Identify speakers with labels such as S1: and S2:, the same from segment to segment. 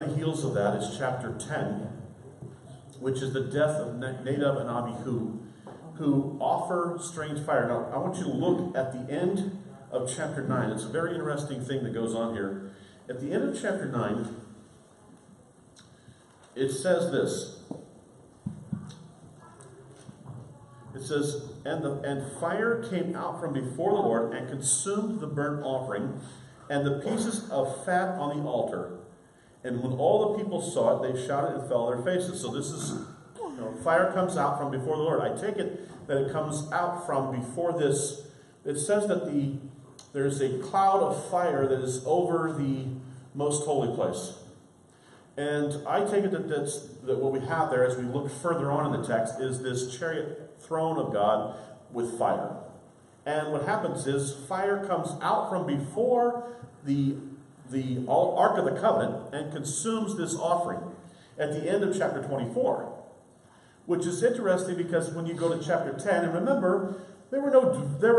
S1: The heels of that is chapter 10, which is the death of Nadab and Abihu, who offer strange fire. Now, I want you to look at the end of chapter 9. It's a very interesting thing that goes on here. At the end of chapter 9, it says this. It says, and fire came out from before the Lord and consumed the burnt offering and the pieces of fat on the altar. And when all the people saw it, they shouted and fell on their faces. So this is, fire comes out from before the Lord. I take it that it comes out from before this. It says that there's a cloud of fire that is over the most holy place. And I take it that what we have there as we look further on in the text is this chariot throne of God with fire. And what happens is fire comes out from before the Ark of the Covenant and consumes this offering at the end of chapter 24. Which is interesting because when you go to chapter 10, and remember, there were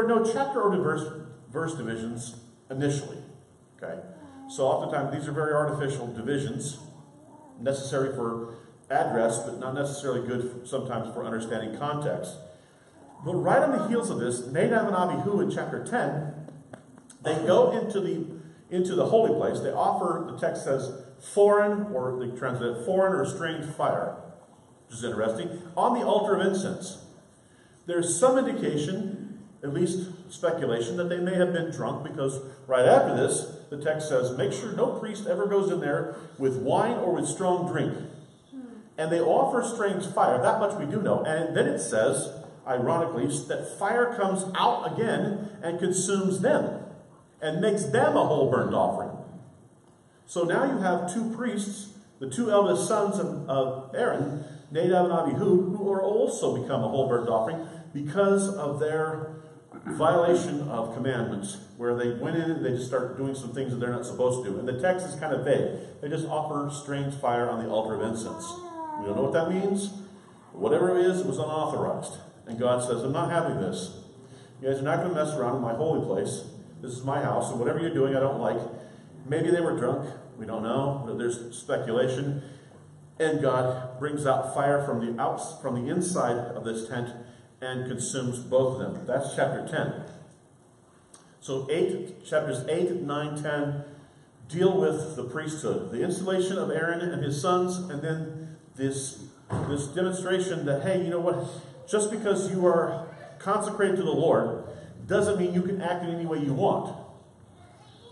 S1: no chapter or verse divisions initially. Okay? So oftentimes these are very artificial divisions, necessary for address, but not necessarily good sometimes for understanding context. But right on the heels of this, Nadab and Abihu in chapter 10, they go into the holy place. They offer, the text says, foreign, or they translate it, foreign or strange fire, which is interesting, on the altar of incense. There's some indication, at least speculation, that they may have been drunk, because right after this, the text says, make sure no priest ever goes in there with wine or with strong drink. And they offer strange fire. That much we do know. And then it says, ironically, that fire comes out again and consumes them and makes them a whole burnt offering. So now you have two priests, the two eldest sons of Aaron, Nadab and Abihu, who are also become a whole burnt offering because of their violation of commandments, where they went in and they just start doing some things that they're not supposed to do. And the text is kind of vague. They just offer strange fire on the altar of incense. We don't know what that means. But whatever it is, it was unauthorized. And God says, I'm not having this. You guys are not going to mess around in my holy place. This is my house, and whatever you're doing, I don't like. Maybe they were drunk. We don't know. But there's speculation. And God brings out fire from the inside of this tent and consumes both of them. That's chapter 10. So chapters 8, 9, 10 deal with the priesthood, the installation of Aaron and his sons, and then this demonstration that, hey, you know what? Just because you are consecrated to the Lord doesn't mean you can act in any way you want.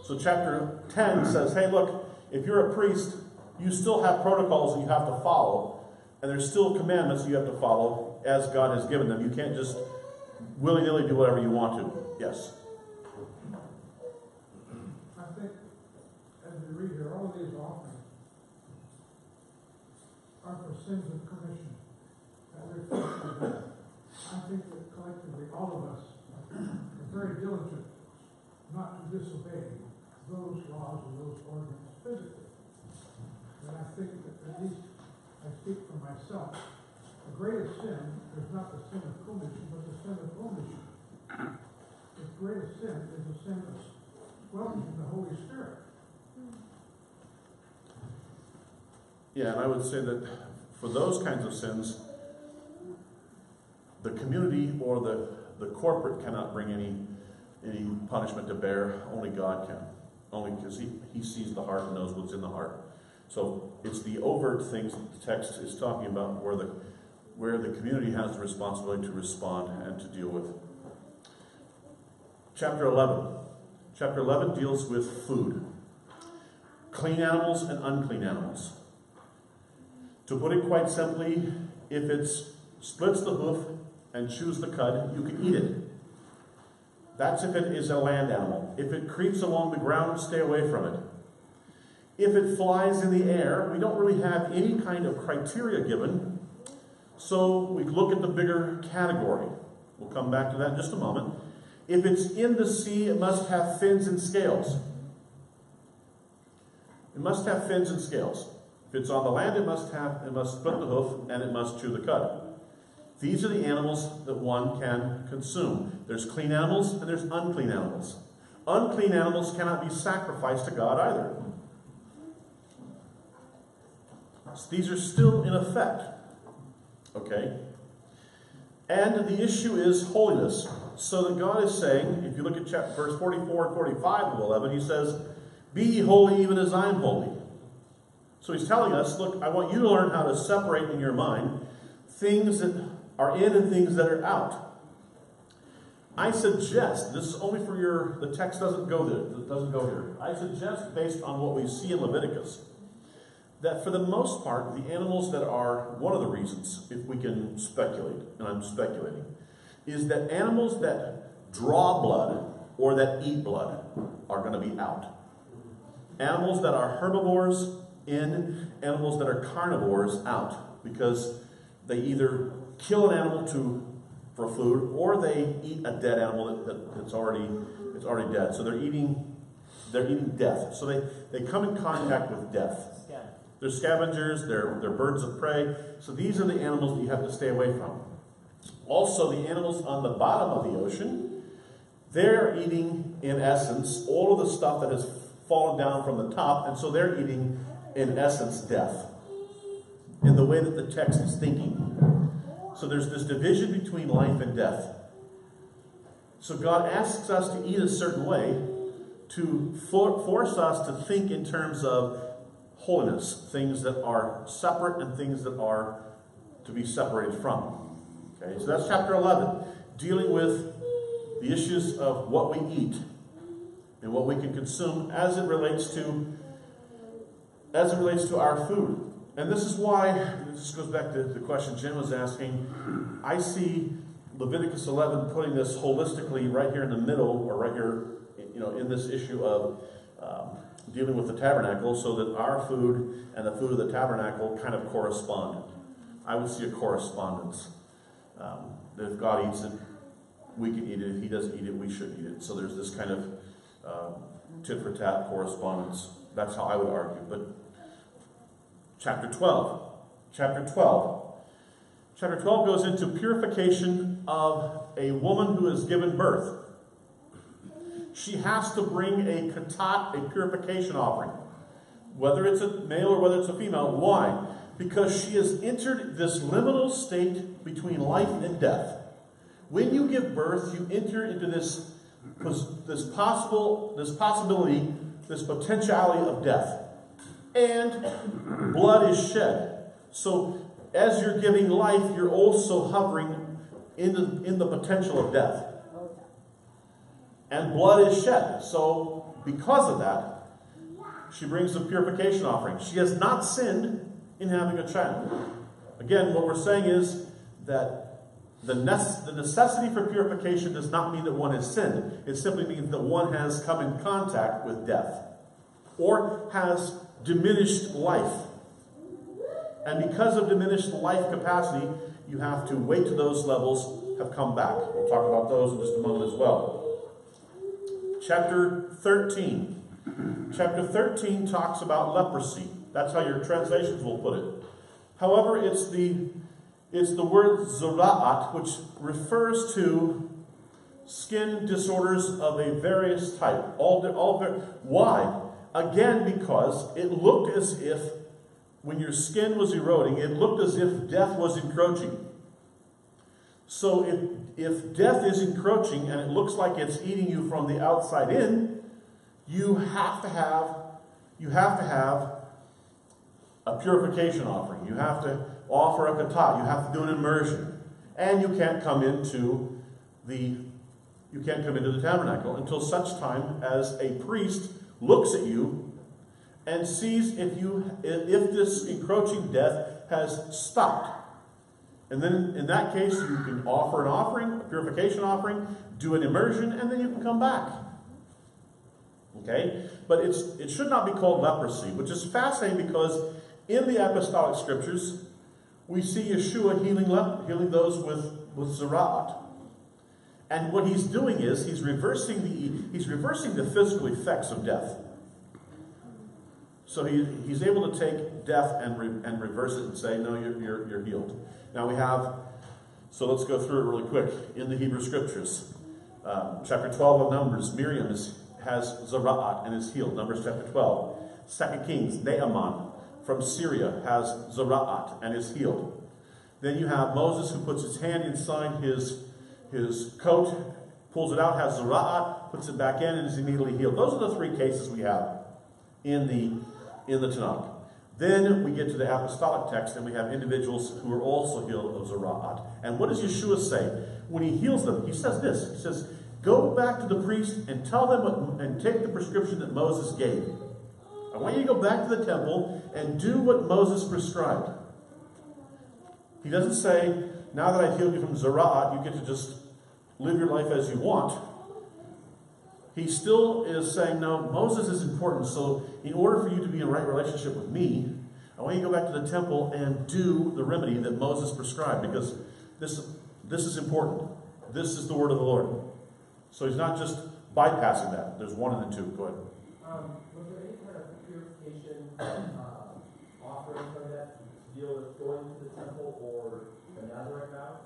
S1: So chapter 10 says, hey, look, if you're a priest, you still have protocols that you have to follow, and there's still commandments you have to follow as God has given them. You can't just willy-nilly do whatever you want to. Yes?
S2: I think, as we read here, all these offerings are for sins of commission. I think that collectively all of us are very diligent not to disobey those laws and those ordinances physically. And I think that, at least I speak for myself, the greatest sin is not the sin of commission, but the sin of omission. The greatest sin is the sin of welcoming the Holy Spirit.
S1: Yeah, and I would say that for those kinds of sins, the community or the corporate cannot bring any punishment to bear. Only God can. Only because he sees the heart and knows what's in the heart. So it's the overt things that the text is talking about where the community has the responsibility to respond and to deal with. Chapter 11. Chapter 11 deals with food. Clean animals and unclean animals. To put it quite simply, if it splits the hoof and chews the cud, you can eat it. That's if it is a land animal. If it creeps along the ground, stay away from it. If it flies in the air, we don't really have any kind of criteria given, so we look at the bigger category. We'll come back to that in just a moment. If it's in the sea, it must have fins and scales. It must have fins and scales. If it's on the land, it must split the hoof and it must chew the cud. These are the animals that one can consume. There's clean animals and there's unclean animals. Unclean animals cannot be sacrificed to God either. These are still in effect. Okay? And the issue is holiness. So that God is saying, if you look at verse 44 and 45 of 11, he says, be ye holy even as I am holy. So he's telling us, look, I want you to learn how to separate in your mind things that are in and things that are out. I suggest, this is only for the text doesn't go here. I suggest, based on what we see in Leviticus, that for the most part, the animals that are, one of the reasons, if we can speculate, and I'm speculating, is that animals that draw blood or that eat blood are going to be out. Animals that are herbivores in, animals that are carnivores out, because they either kill an animal for food, or they eat a dead animal that's already dead. So they're eating death. So they come in contact with death. They're scavengers, they're birds of prey. So these are the animals that you have to stay away from. Also, the animals on the bottom of the ocean, they're eating, in essence, all of the stuff that has fallen down from the top, and so they're eating, in essence, death, in the way that the text is thinking. So there's this division between life and death. So God asks us to eat a certain way to force us to think in terms of holiness, things that are separate and things that are to be separated from. Okay, so that's chapter 11, dealing with the issues of what we eat and what we can consume as it relates to our food. And this is why, this goes back to the question Jim was asking, I see Leviticus 11 putting this holistically right here in the middle, or right here, in this issue of dealing with the tabernacle, so that our food and the food of the tabernacle kind of correspond. I would see a correspondence. That if God eats it, we can eat it. If he doesn't eat it, we should eat it. So there's this kind of tit for tat correspondence. That's how I would argue. But Chapter 12 goes into purification of a woman who has given birth. She has to bring a katat, a purification offering, whether it's a male or whether it's a female. Why? Because she has entered this liminal state between life and death. When you give birth, you enter into this possibility, this potentiality of death. And blood is shed. So as you're giving life, you're also hovering in the potential of death. And blood is shed. So because of that, she brings a purification offering. She has not sinned in having a child. Again, what we're saying is that the necessity for purification does not mean that one has sinned. It simply means that one has come in contact with death, or has diminished life. And because of diminished life capacity, you have to wait till those levels have come back. We'll talk about those in just a moment as well. Chapter 13. Chapter 13 talks about leprosy. That's how your translations will put it. However, it's the word zora'at, which refers to skin disorders of a various type. Why? Again, because it looked as if, when your skin was eroding, it looked as if death was encroaching. So if death is encroaching and it looks like it's eating you from the outside in, you have to have a purification offering. You have to offer a katat. You have to do an immersion. And you can't come into the tabernacle until such time as a priest looks at you and sees if this encroaching death has stopped. And then in that case, you can offer an offering, a purification offering, do an immersion, and then you can come back. Okay? But it should not be called leprosy, which is fascinating because in the apostolic scriptures, we see Yeshua healing those with Zera'at. And what he's doing is he's reversing the physical effects of death. So he's able to take death and reverse it and say, no, you're healed. Now so let's go through it really quick. In the Hebrew scriptures, chapter 12 of Numbers, Miriam has Zera'at and is healed. Numbers chapter 12. 2 Kings, Naaman from Syria has Zera'at and is healed. Then you have Moses who puts his hand inside his coat, pulls it out, has Zera'at, puts it back in, and is immediately healed. Those are the three cases we have in the Tanakh. Then we get to the apostolic text, and we have individuals who are also healed of Zera'at. And what does Yeshua say? When he heals them, he says this. He says, go back to the priest and tell them and take the prescription that Moses gave. I want you to go back to the temple and do what Moses prescribed. He doesn't say, now that I've healed you from Zera'at, you get to just live your life as you want. He still is saying, no, Moses is important. So in order for you to be in right relationship with me, I want you to go back to the temple and do the remedy that Moses prescribed, because this is important. This is the word of the Lord. So he's not just bypassing that. There's one and then two. Go ahead.
S3: Was there any kind of purification offering from that to deal with going to the temple or the Nazarite vow?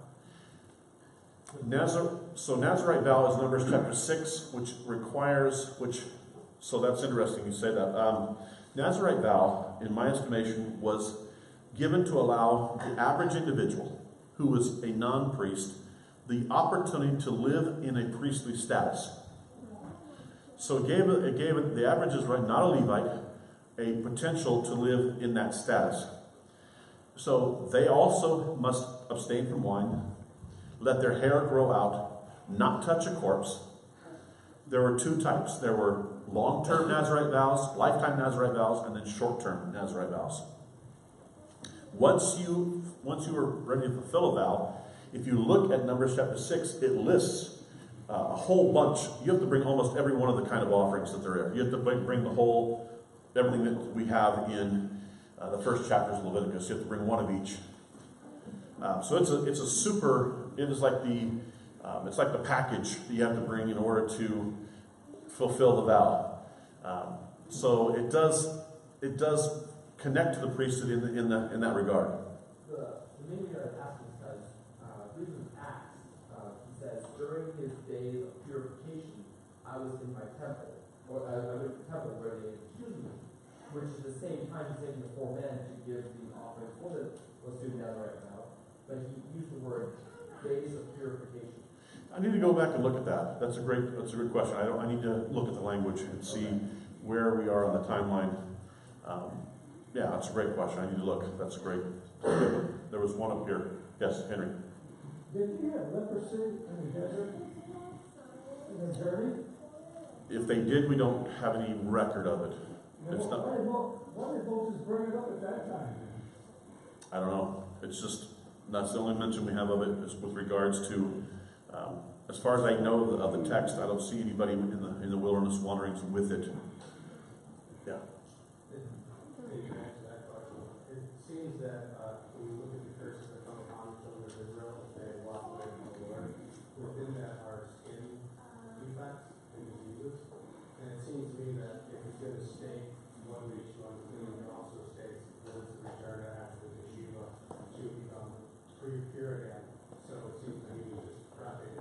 S1: Nazarite vow is Numbers chapter 6, so that's interesting you say that. Nazarite vow, in my estimation, was given to allow the average individual who was a non-priest the opportunity to live in a priestly status. So it gave the average Israelite, not a Levite, a potential to live in that status. So they also must abstain from wine, let their hair grow out, not touch a corpse. There were two types. There were long-term Nazarite vows, lifetime Nazarite vows, and then short-term Nazarite vows. Once you were ready to fulfill a vow, if you look at Numbers chapter 6, it lists a whole bunch. You have to bring almost every one of the kind of offerings that there are. You have to bring everything that we have in the first chapters of Leviticus. You have to bring one of each. So it's like the package that you have to bring in order to fulfill the vow. So it does connect to the priesthood in that regard.
S3: The main reason I ask is because reading Acts, he says, during his days of purification, I was in my temple, or I went to the temple where they accused me, which is the same time he's taking the 4 men to give the offering for let's do that right now. But he used the word days of purification.
S1: I need to go back and look at that. That's a good question. I need to look at the language and see where we are on the timeline. Yeah, that's a great question. I need to look. That's great. There was one up here. Yes, Henry.
S2: Did he have leprosy in the desert? In the journey?
S1: If they did, we don't have any record of it. It's not.
S2: Why did Moses bring it up at that time?
S1: I don't know. It's just, that's the only mention we have of it is with regards to, as far as I know of the text, I don't see anybody in the wilderness wanderings with it. Yeah.
S4: It seems that when you look at the curses that come upon the children of Israel, they walk away from the Lord. Within that are skin defects and diseases. And it seems to me that if he's going to stay one week to unclean, it also states that it's a return after the Shiva to become pure again. So it seems that he was just prepping,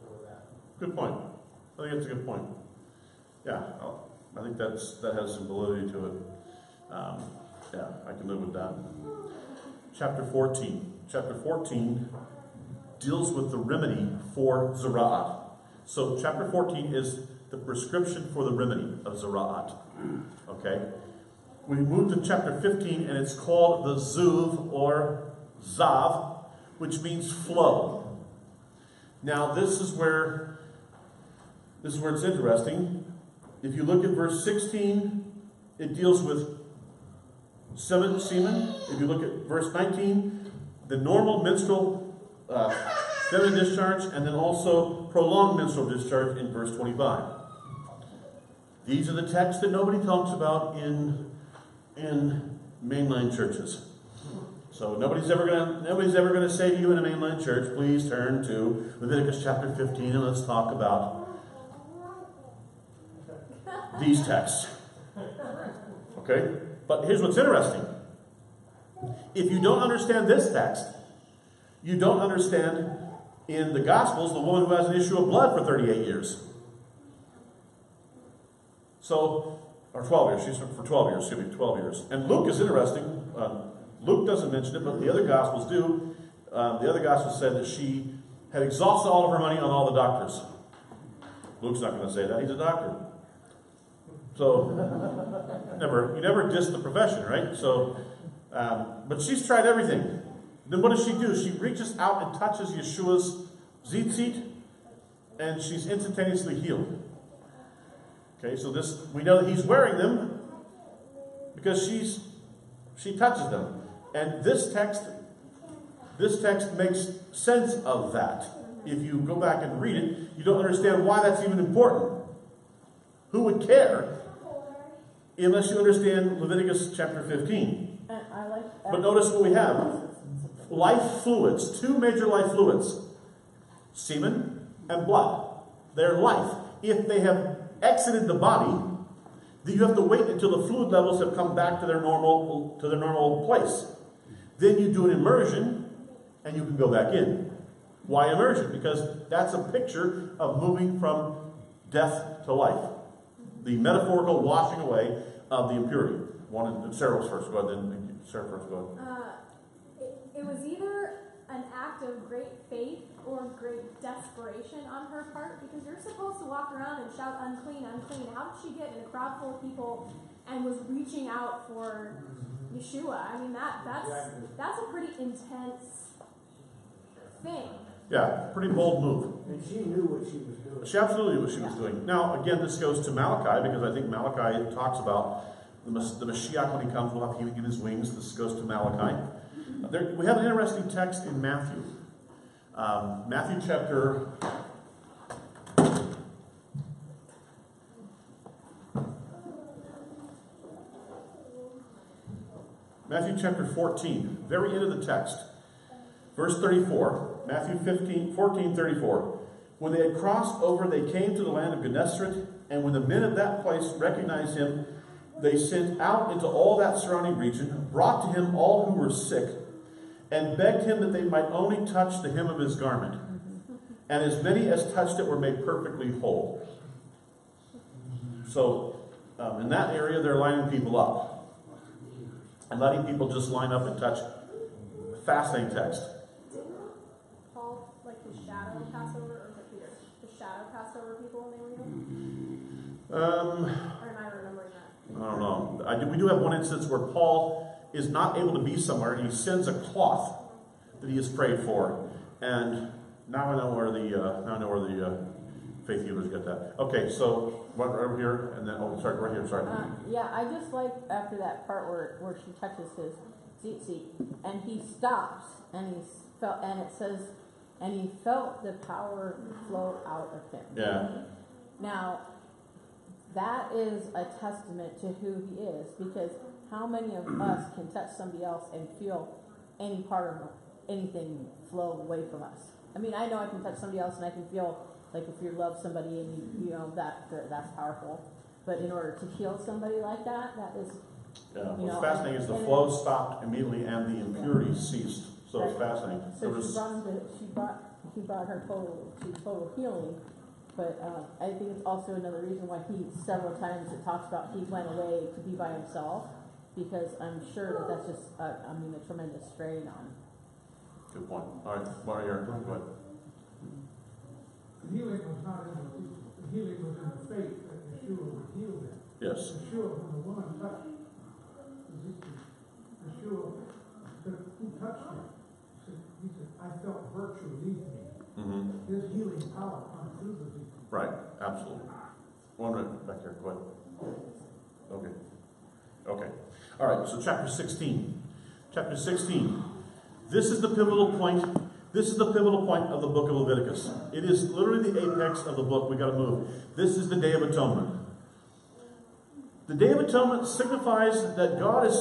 S4: for that.
S1: Good point. I think that's a good point. Yeah, I think that has some validity to it. Yeah, I can live with that. Chapter 14. Chapter 14 deals with the remedy for Zera'at. So chapter 14 is the prescription for the remedy of Zera'at. Okay? We move to chapter 15, and it's called the Zuv or Zav, which means flow. Now, this is where it's interesting. If you look at verse 16, it deals with semen. If you look at verse 19, the normal menstrual feminine discharge, and then also prolonged menstrual discharge in verse 25. These are the texts that nobody talks about in mainline churches. So nobody's ever gonna say to you in a mainline church, please turn to Leviticus chapter 15 and let's talk about these texts. Okay? But here's what's interesting. If you don't understand this text, you don't understand in the Gospels the woman who has an issue of blood for 38 years. So Or 12 years. She's for 12 years. Excuse me, 12 years. And Luke is interesting. Luke doesn't mention it, but the other Gospels do. The other Gospels said that she had exhausted all of her money on all the doctors. Luke's not going to say that. He's a doctor. So, you never diss the profession, right? So, but she's tried everything. Then what does she do? She reaches out and touches Yeshua's tzitzit, and she's instantaneously healed. Okay, so we know that he's wearing them because she touches them. And this text makes sense of that. If you go back and read it, you don't understand why that's even important. Who would care unless you understand Leviticus chapter 15? But notice what we have. Life fluids, two major life fluids. Semen and blood. They're life. If they have exited the body, then you have to wait until the fluid levels have come back to their normal place. Then you do an immersion, and you can go back in. Why immersion? Because that's a picture of moving from death to life. The metaphorical washing away of the impurity. Sarah was first. Go ahead. Then Sarah first. Go ahead.
S5: It was either an act of great faith or great desperation on her part, because you're supposed to walk around and shout unclean, unclean. How did she get in a crowd full of people and was reaching out for Yeshua? I mean, that's a pretty intense thing.
S1: Yeah, pretty bold move.
S6: And she knew what she was doing.
S1: She absolutely knew what she was doing. Now, again, this goes to Malachi, because I think Malachi talks about the Mashiach when he comes will have healing in his wings. This goes to Malachi. We have an interesting text in Matthew. Matthew chapter 14, very end of the text. Verse 34, Matthew 14:34. When they had crossed over, they came to the land of Gennesaret, and when the men of that place recognized him, they sent out into all that surrounding region, brought to him all who were sick, and begged him that they might only touch the hem of his garment. And as many as touched it were made perfectly whole. So, in that area, they're lining people up. And letting people just line up and touch. Fascinating text.
S5: Didn't Paul, his shadow pass over, or was it Peter? The shadow passed over people when they were healed? Or am I remembering that?
S1: I don't know. We do have one instance where Paul is not able to be somewhere, and he sends a cloth that he has prayed for. And now I know where the faith healers get that. Okay, so right over here, and then right here. Sorry.
S7: Yeah, I just like after that part where she touches his tzitzit, and he stops, and it says, and he felt the power flow out of him.
S1: Yeah.
S7: Now, that is a testament to who he is, because how many of us can touch somebody else and feel any part of anything flow away from us? I mean, I know I can touch somebody else and I can feel like if you love somebody and you know that's powerful. But in order to heal somebody like that is
S1: What's fascinating is the flow stopped immediately and the impurity ceased. So it's fascinating.
S7: So he brought her to total healing. But I think it's also another reason why several times it talks about he went away to be by himself, because I'm sure that's just a tremendous strain on.
S1: Good point. All right, Mario, go ahead.
S2: The healing was not in the healing was in the faith that Yeshua would heal them.
S1: Yes.
S2: Yeshua, when the woman touched Yeshua, who touched him? He said, I felt virtue leave me.
S1: Mm-hmm.
S2: His healing power comes through the people.
S1: Right, absolutely. One minute back there, go ahead. Okay. All right, so chapter 16. Chapter 16. This is the pivotal point. This is the pivotal point of the book of Leviticus. It is literally the apex of the book. We got to move. This is the Day of Atonement. The Day of Atonement signifies that God is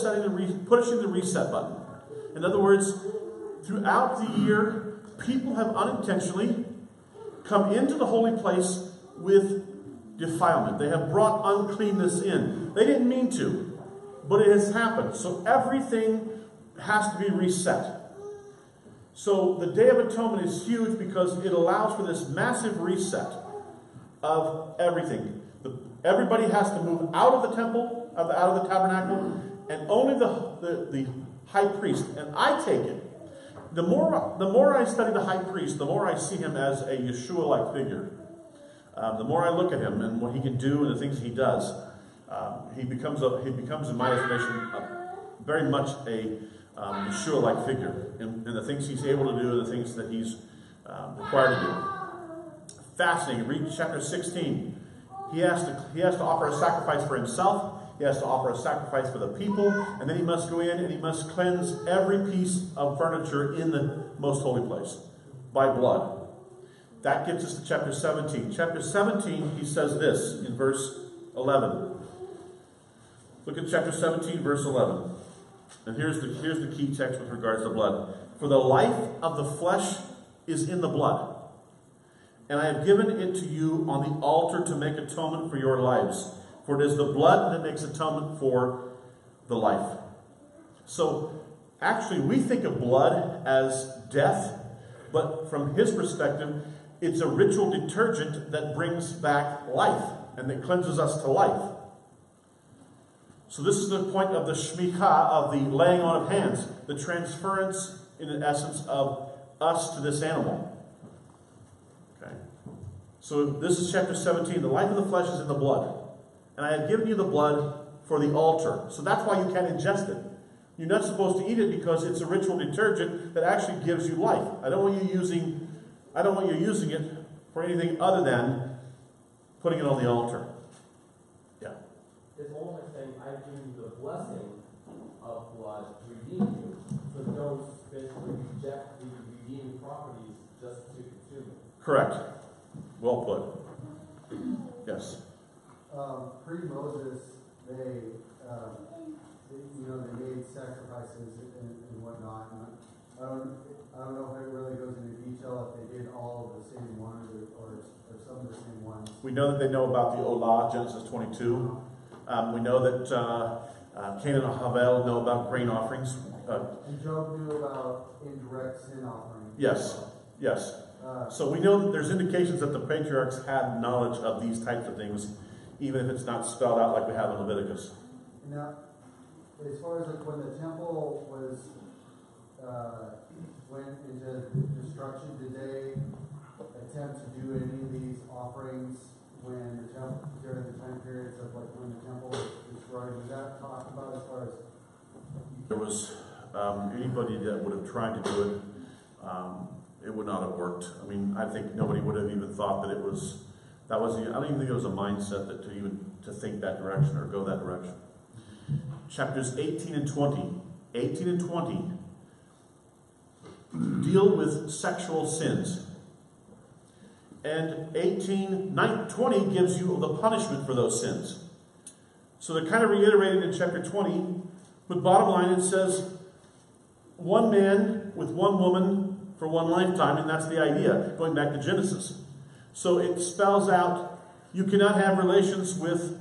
S1: pushing the reset button. In other words, throughout the year, people have unintentionally come into the holy place with defilement. They have brought uncleanness in. They didn't mean to, but it has happened. So everything has to be reset. So the Day of Atonement is huge because it allows for this massive reset of everything. Everybody has to move out of the temple, out of the tabernacle, and only the high priest. And I take it, the more I study the high priest, the more I see him as a Yeshua-like figure. The more I look at him and what he can do and the things he does, he becomes, in my estimation, very much a Yeshua-like figure in the things he's able to do and the things that he's required to do. Fascinating. Read chapter 16. He has to offer a sacrifice for himself. He has to offer a sacrifice for the people, and then he must go in and he must cleanse every piece of furniture in the most holy place by blood. That gets us to chapter 17. Chapter 17, he says this in verse 11. Look at chapter 17, verse 11. And here's the key text with regards to blood. For the life of the flesh is in the blood, and I have given it to you on the altar to make atonement for your lives. For it is the blood that makes atonement for the life. So, actually, we think of blood as death, but from his perspective, it's a ritual detergent that brings back life and that cleanses us to life. So this is the point of the shmicha, of the laying on of hands, the transference, in essence, of us to this animal. Okay. So this is chapter 17. The life of the flesh is in the blood. And I have given you the blood for the altar. So that's why you can't ingest it. You're not supposed to eat it because it's a ritual detergent that actually gives you life. I don't want you using it for anything other than putting it on the altar. Yeah.
S3: It's almost like saying, I've given you the blessing of blood to redeem you. So don't basically reject the redeeming properties just to consume it.
S1: Correct. Well put. Yes.
S8: Pre-Moses, they made sacrifices and whatnot. And I don't know if it really goes into detail if they did all of the same ones or some of the same ones.
S1: We know that they know about the Olah, Genesis 22. We know that Cain and Havel know about grain offerings.
S8: And Job knew about indirect sin offerings.
S1: Yes, yes. So we know that there's indications that the patriarchs had knowledge of these types of things, even if it's not spelled out like we have in Leviticus.
S8: Now, as far as when the temple was went into destruction, did they attempt to do any of these offerings when the temple, during the time periods of like when the temple was destroyed? Was that talked about as far as?
S1: There was anybody that would have tried to do it, it would not have worked. I mean, I think nobody would have even thought that it was. I don't even think it was a mindset that to think that direction or go that direction. Chapters 18 and 20. 18 and 20 deal with sexual sins. And 20 gives you the punishment for those sins. So they're kind of reiterated in chapter 20, but bottom line it says, one man with one woman for one lifetime, and that's the idea, going back to Genesis. So it spells out, you cannot have relations with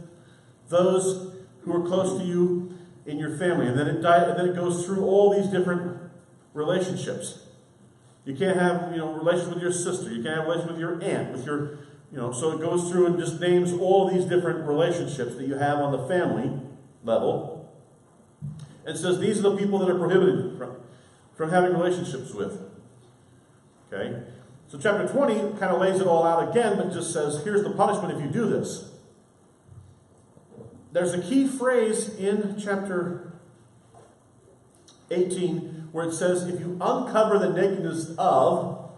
S1: those who are close to you in your family. And then it goes through all these different relationships. You can't have, relations with your sister. You can't have relations with your aunt, with your, so it goes through and just names all these different relationships that you have on the family level. And says these are the people that are prohibited from having relationships with. Okay? So chapter 20 kind of lays it all out again, but just says, here's the punishment if you do this. There's a key phrase in chapter 18 where it says, if you uncover the nakedness of,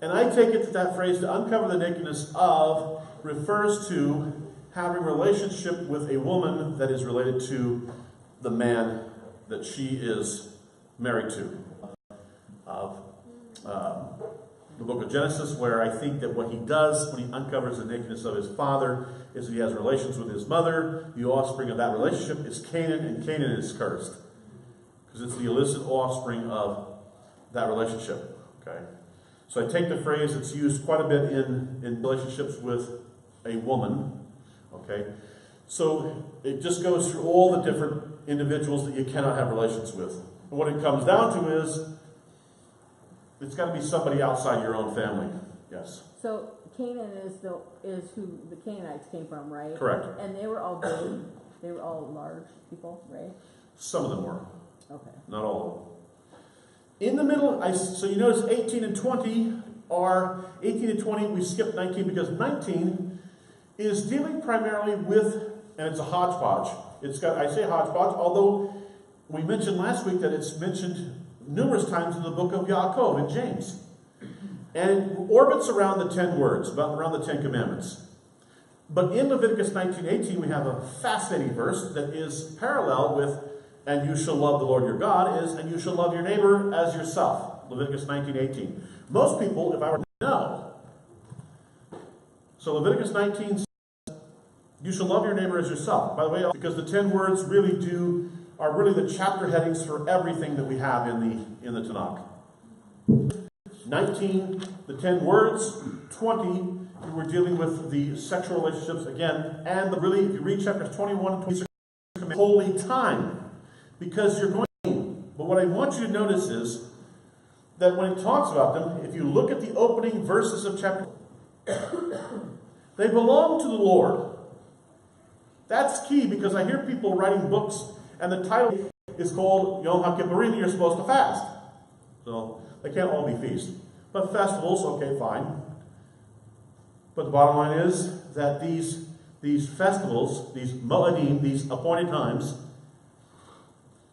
S1: and I take it that phrase, to uncover the nakedness of, refers to having a relationship with a woman that is related to the man that she is married to. Of the book of Genesis, where I think that what he does when he uncovers the nakedness of his father is that he has relations with his mother. The offspring of that relationship is Canaan, and Canaan is cursed. Because it's the illicit offspring of that relationship. Okay? So I take the phrase that's used quite a bit in relationships with a woman. Okay? So it just goes through all the different individuals that you cannot have relations with. And what it comes down to is, it's got to be somebody outside your own family. Yes.
S7: So Canaan is who the Canaanites came from, right?
S1: Correct.
S7: And they were all big. They were all large people, right?
S1: Some of them were.
S7: Okay.
S1: Not all of them. In the middle, so you notice 18 and 20 are, 18 and 20, we skipped 19 because 19 is dealing primarily with, and it's a hodgepodge. It's got, I say hodgepodge, although we mentioned last week that it's mentioned numerous times in the book of Yaakov and James. And orbits around the 10 words, around the 10 commandments. But in Leviticus 19:18, we have a fascinating verse that is parallel with, and you shall love the Lord your God, is, and you shall love your neighbor as yourself. Leviticus 19:18. Most people, if I were to know, so Leviticus 19 says, you shall love your neighbor as yourself. By the way, because the 10 words are really the chapter headings for everything that we have in the Tanakh. 19, the 10 words. 20, we're dealing with the sexual relationships again. And really, if you read chapters 21 and 26, holy time. Because you're going to. But what I want you to notice is that when it talks about them, if you look at the opening verses of chapter, they belong to the Lord. That's key, because I hear people writing books, and the title is called Yom HaKippurim, you're supposed to fast. So, they can't all be feasts. But festivals, okay, fine. But the bottom line is that these festivals, these Moedim, these appointed times,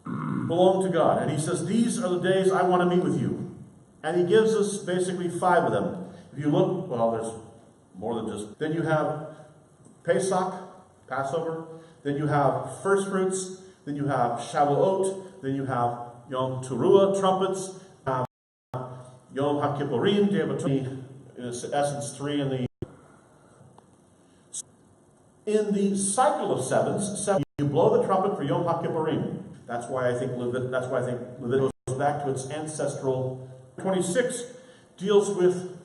S1: belong to God. And he says, these are the days I want to meet with you. And he gives us basically 5 of them. If you look, well, there's more than just. Then you have Pesach, Passover. Then you have first fruits. Then you have Shavuot. Then you have Yom Teruah, trumpets. Yom HaKippurim, Day of Atonement. In essence, 3 in the cycle of sevens, you blow the trumpet for Yom HaKippurim. That's why I think Leviticus goes back to its ancestral. 26 deals with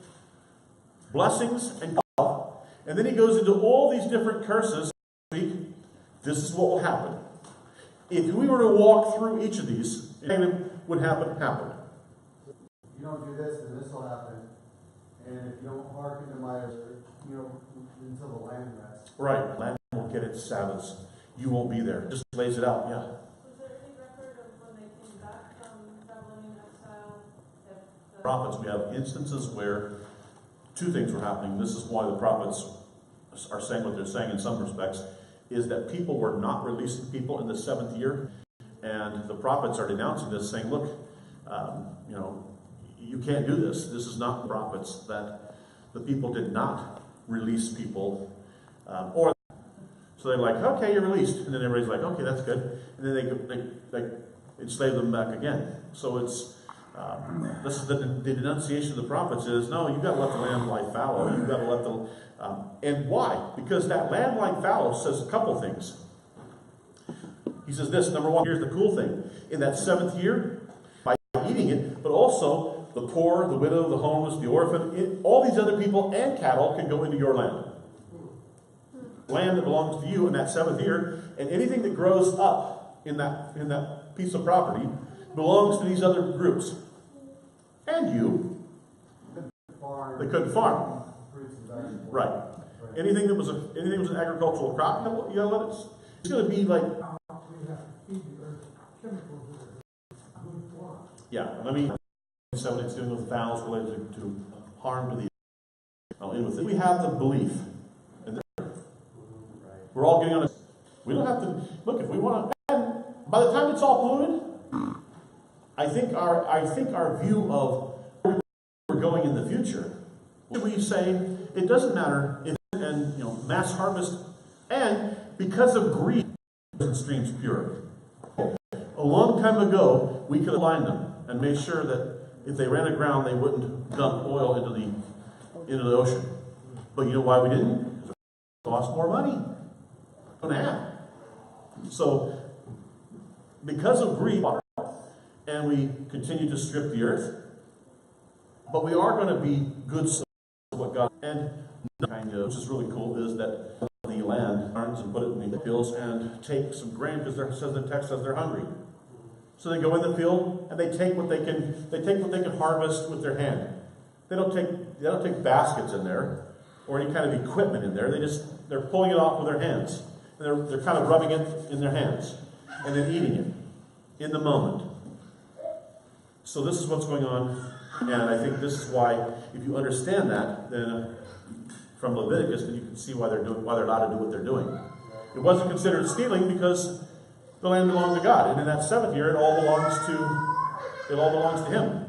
S1: blessings and God, and then he goes into all these different curses. This is what will happen. If we were to walk through each of these, it would happen.
S8: If you don't do this, then this will happen. And if you don't hearken to my, until the land rests.
S1: Right, land will get its Sabbaths. You won't be there. Just lays it out, yeah.
S9: Was there any record of when they came back from Babylonian exile?
S1: Prophets, we have instances where 2 things were happening. This is why the prophets are saying what they're saying in some respects, is that people were not releasing people in the 7th year. And the prophets are denouncing this, saying, look, you can't do this. This is not the prophets, that the people did not release people. So they're like, okay, you're released. And then everybody's like, okay, that's good. And then they enslave them back again. So it's, this is the denunciation of the prophets is, no, you've got to let the land lie fallow. You've got to let the, and why? Because that land lying fallow says a couple things. He says this, number 1, here's the cool thing. In that 7th year, by eating it, but also the poor, the widow, the homeless, the orphan, all these other people and cattle can go into your land. Land that belongs to you in that 7th year, and anything that grows up in that piece of property belongs to these other groups. And you. They couldn't farm. Right. Anything that was an agricultural crop, you gotta let it. It's going to be like.
S2: We have to feed the earth chemicals that are good for us.
S1: Yeah, and I mean, it's doing with fouls related to harm to the. We have the belief. We're all getting on a. We don't have to look if we want to. And by the time it's all polluted, I think our view of where we're going in the future. We say it doesn't matter if mass harvest, and because of greed, streams pure. A long time ago, we could align them and make sure that if they ran aground, they wouldn't dump oil into the ocean. But you know why we didn't? Because it cost more money. So, because of greed, and we continue to strip the earth, but we are going to be good stewards of what God and which is really cool, is that the land farms and put it in the fields and take some grain because the text says they're hungry. So they go in the field and they take what they can. They take what they can harvest with their hand. They don't take baskets in there. or any kind of equipment in there. They're pulling it off with their hands. And they're kind of rubbing it in their hands and then eating it in the moment. So this is what's going on, and I think this is why, if you understand that, then from Leviticus, then you can see why they're allowed to do what they're doing. It wasn't considered stealing because the land belonged to God, and in that seventh year, it all belongs to Him.